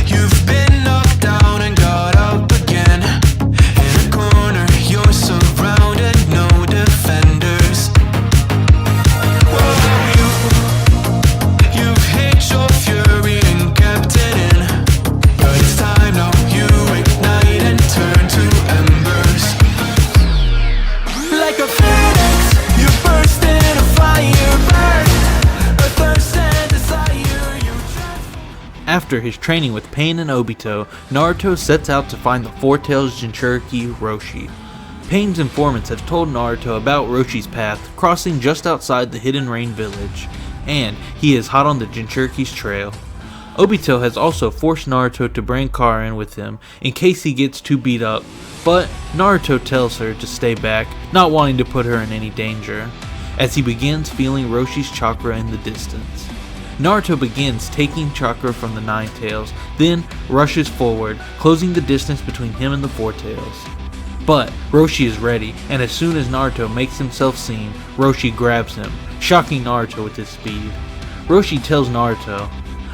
You've been knocked down and got up again. In a corner, you're surrounded, no defenders. You've hid your fury and kept it in. But it's time now, you ignite and turn to embers. Like a phoenix, you burst in a fire, burn a thirst and desire. After his training with Pain and Obito, Naruto sets out to find the Four-Tails Jinchuriki Roshi. Pain's informants have told Naruto about Roshi's path, crossing just outside the Hidden Rain village, and he is hot on the Jinchuriki's trail. Obito has also forced Naruto to bring Karin with him in case he gets too beat up, but Naruto tells her to stay back, not wanting to put her in any danger, as he begins feeling Roshi's chakra in the distance. Naruto begins taking chakra from the Nine Tails, then rushes forward, closing the distance between him and the Four Tails. But Roshi is ready, and as soon as Naruto makes himself seen, Roshi grabs him, shocking Naruto with his speed. Roshi tells Naruto,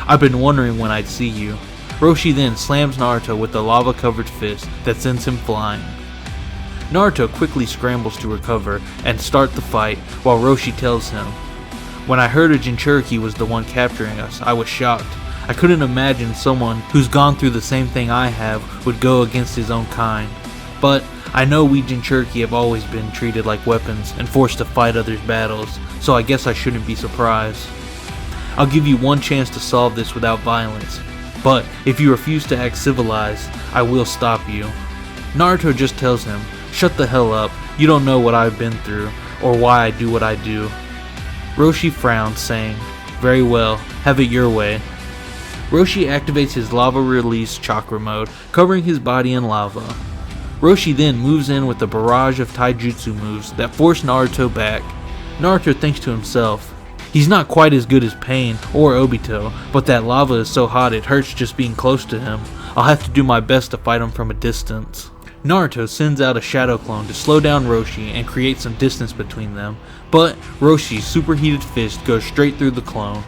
"I've been wondering when I'd see you." Roshi then slams Naruto with a lava-covered fist that sends him flying. Naruto quickly scrambles to recover and start the fight, while Roshi tells him, "When I heard a Jinchuriki was the one capturing us, I was shocked. I couldn't imagine someone who's gone through the same thing I have would go against his own kind. But I know we Jinchuriki have always been treated like weapons and forced to fight others' battles, so I guess I shouldn't be surprised. I'll give you one chance to solve this without violence, but if you refuse to act civilized, I will stop you." Naruto just tells him, "Shut the hell up, you don't know what I've been through, or why I do what I do." Roshi frowns, saying, "Very well, have it your way." Roshi activates his lava release chakra mode, covering his body in lava. Roshi then moves in with a barrage of taijutsu moves that force Naruto back. Naruto thinks to himself, he's not quite as good as Pain or Obito, but that lava is so hot it hurts just being close to him. I'll have to do my best to fight him from a distance. Naruto sends out a shadow clone to slow down Roshi and create some distance between them, but Roshi's superheated fist goes straight through the clone.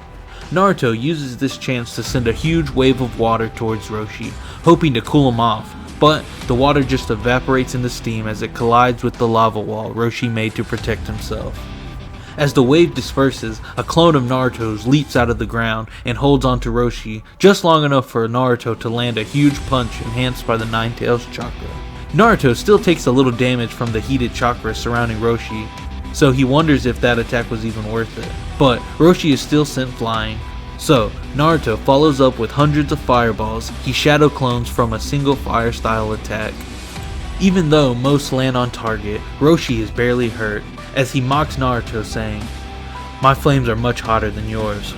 Naruto uses this chance to send a huge wave of water towards Roshi, hoping to cool him off, but the water just evaporates into steam as it collides with the lava wall Roshi made to protect himself. As the wave disperses, a clone of Naruto's leaps out of the ground and holds onto Roshi, just long enough for Naruto to land a huge punch enhanced by the Nine Tails chakra. Naruto still takes a little damage from the heated chakra surrounding Roshi, so he wonders if that attack was even worth it. But Roshi is still sent flying. So, Naruto follows up with hundreds of fireballs he shadow clones from a single fire style attack. Even though most land on target, Roshi is barely hurt, as he mocks Naruto saying, "My flames are much hotter than yours."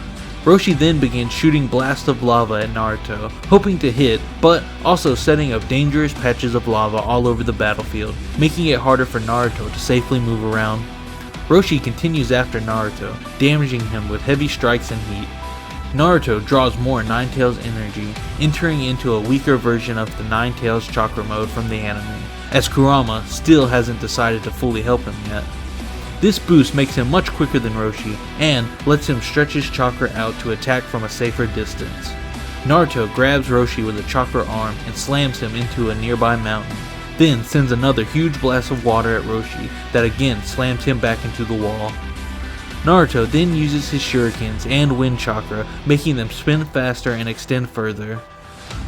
Roshi then begins shooting blasts of lava at Naruto, hoping to hit, but also setting up dangerous patches of lava all over the battlefield, making it harder for Naruto to safely move around. Roshi continues after Naruto, damaging him with heavy strikes and heat. Naruto draws more Nine Tails energy, entering into a weaker version of the Nine Tails chakra mode from the anime, as Kurama still hasn't decided to fully help him yet. This boost makes him much quicker than Roshi, and lets him stretch his chakra out to attack from a safer distance. Naruto grabs Roshi with a chakra arm and slams him into a nearby mountain, then sends another huge blast of water at Roshi that again slams him back into the wall. Naruto then uses his shurikens and wind chakra, making them spin faster and extend further.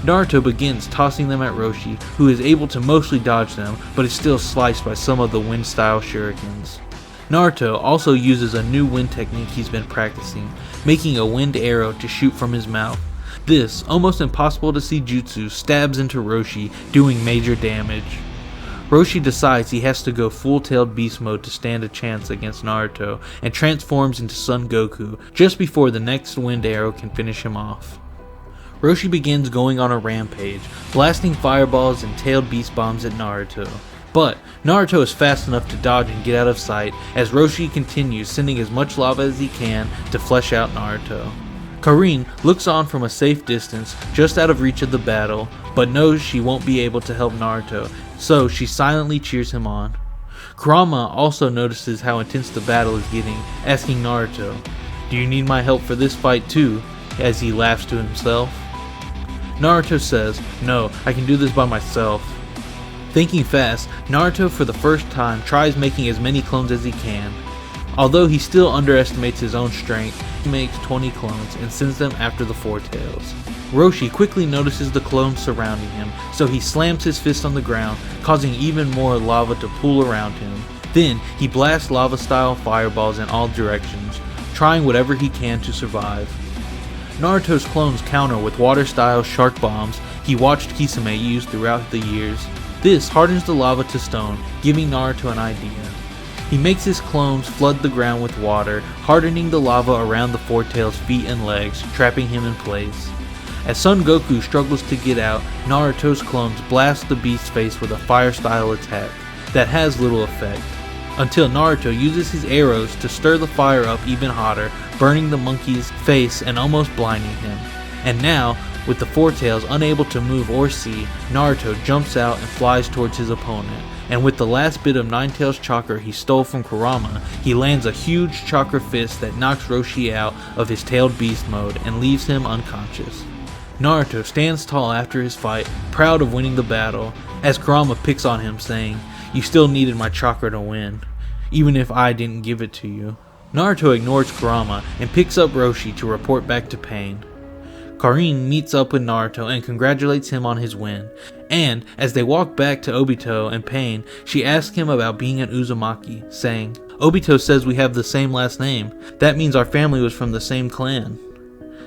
Naruto begins tossing them at Roshi, who is able to mostly dodge them, but is still sliced by some of the wind-style shurikens. Naruto also uses a new wind technique he's been practicing, making a wind arrow to shoot from his mouth. This, almost impossible to see jutsu, stabs into Roshi, doing major damage. Roshi decides he has to go full-tailed beast mode to stand a chance against Naruto, and transforms into Son Goku just before the next wind arrow can finish him off. Roshi begins going on a rampage, blasting fireballs and tailed beast bombs at Naruto. But Naruto is fast enough to dodge and get out of sight as Roshi continues sending as much lava as he can to flesh out Naruto. Karin looks on from a safe distance, just out of reach of the battle, but knows she won't be able to help Naruto, so she silently cheers him on. Kurama also notices how intense the battle is getting, asking Naruto, "Do you need my help for this fight too?" as he laughs to himself. Naruto says, "No, I can do this by myself." Thinking fast, Naruto for the first time tries making as many clones as he can. Although he still underestimates his own strength, he makes 20 clones and sends them after the Four Tails. Roshi quickly notices the clones surrounding him, so he slams his fist on the ground, causing even more lava to pool around him. Then he blasts lava-style fireballs in all directions, trying whatever he can to survive. Naruto's clones counter with water-style shark bombs he watched Kisame use throughout the years. This hardens the lava to stone, giving Naruto an idea. He makes his clones flood the ground with water, hardening the lava around the Four Tails' feet and legs, trapping him in place. As Son Goku struggles to get out, Naruto's clones blast the beast's face with a fire-style attack that has little effect, until Naruto uses his arrows to stir the fire up even hotter, burning the monkey's face and almost blinding him. And now, with the Four Tails unable to move or see, Naruto jumps out and flies towards his opponent. And with the last bit of Nine Tails chakra he stole from Kurama, he lands a huge chakra fist that knocks Roshi out of his tailed beast mode and leaves him unconscious. Naruto stands tall after his fight, proud of winning the battle, as Kurama picks on him saying, "You still needed my chakra to win, even if I didn't give it to you." Naruto ignores Kurama and picks up Roshi to report back to Pain. Karin meets up with Naruto and congratulates him on his win, and as they walk back to Obito and Pain, she asks him about being an Uzumaki, saying, "Obito says we have the same last name. That means our family was from the same clan."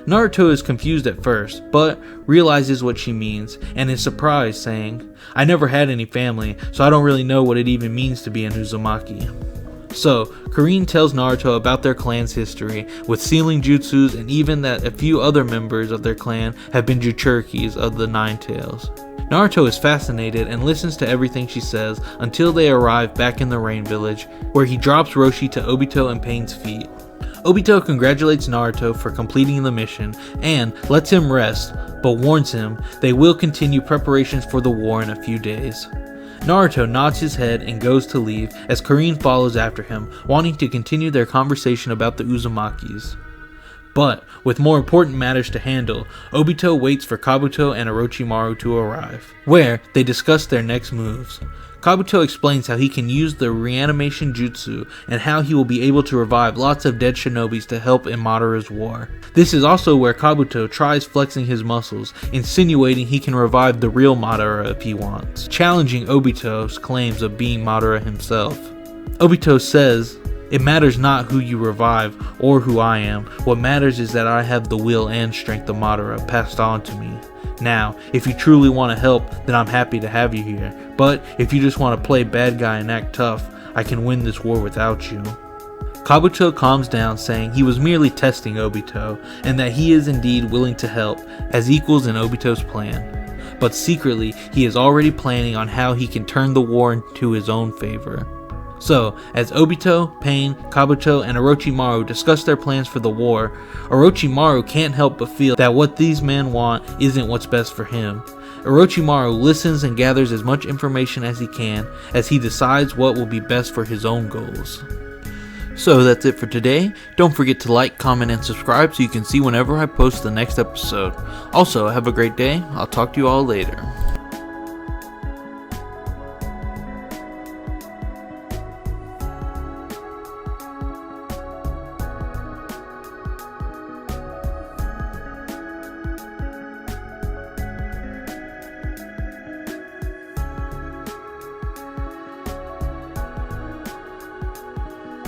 Naruto is confused at first, but realizes what she means, and is surprised, saying, "I never had any family, so I don't really know what it even means to be an Uzumaki." So, Karin tells Naruto about their clan's history, with sealing jutsus, and even that a few other members of their clan have been Jinchurikis of the Nine Tails. Naruto is fascinated and listens to everything she says until they arrive back in the Rain Village, where he drops Roshi to Obito and Pain's feet. Obito congratulates Naruto for completing the mission and lets him rest, but warns him they will continue preparations for the war in a few days. Naruto nods his head and goes to leave as Karin follows after him, wanting to continue their conversation about the Uzumakis. But, with more important matters to handle, Obito waits for Kabuto and Orochimaru to arrive, where they discuss their next moves. Kabuto explains how he can use the reanimation jutsu and how he will be able to revive lots of dead shinobis to help in Madara's war. This is also where Kabuto tries flexing his muscles, insinuating he can revive the real Madara if he wants, challenging Obito's claims of being Madara himself. Obito says, "It matters not who you revive or who I am, what matters is that I have the will and strength of Madara passed on to me. Now, if you truly want to help, then I'm happy to have you here, but if you just want to play bad guy and act tough, I can win this war without you." Kabuto calms down, saying he was merely testing Obito, and that he is indeed willing to help, as equals in Obito's plan. But secretly, he is already planning on how he can turn the war into his own favor. So, as Obito, Pain, Kabuto, and Orochimaru discuss their plans for the war, Orochimaru can't help but feel that what these men want isn't what's best for him. Orochimaru listens and gathers as much information as he can as he decides what will be best for his own goals. So that's it for today. Don't forget to like, comment, and subscribe so you can see whenever I post the next episode. Also, have a great day. I'll talk to you all later.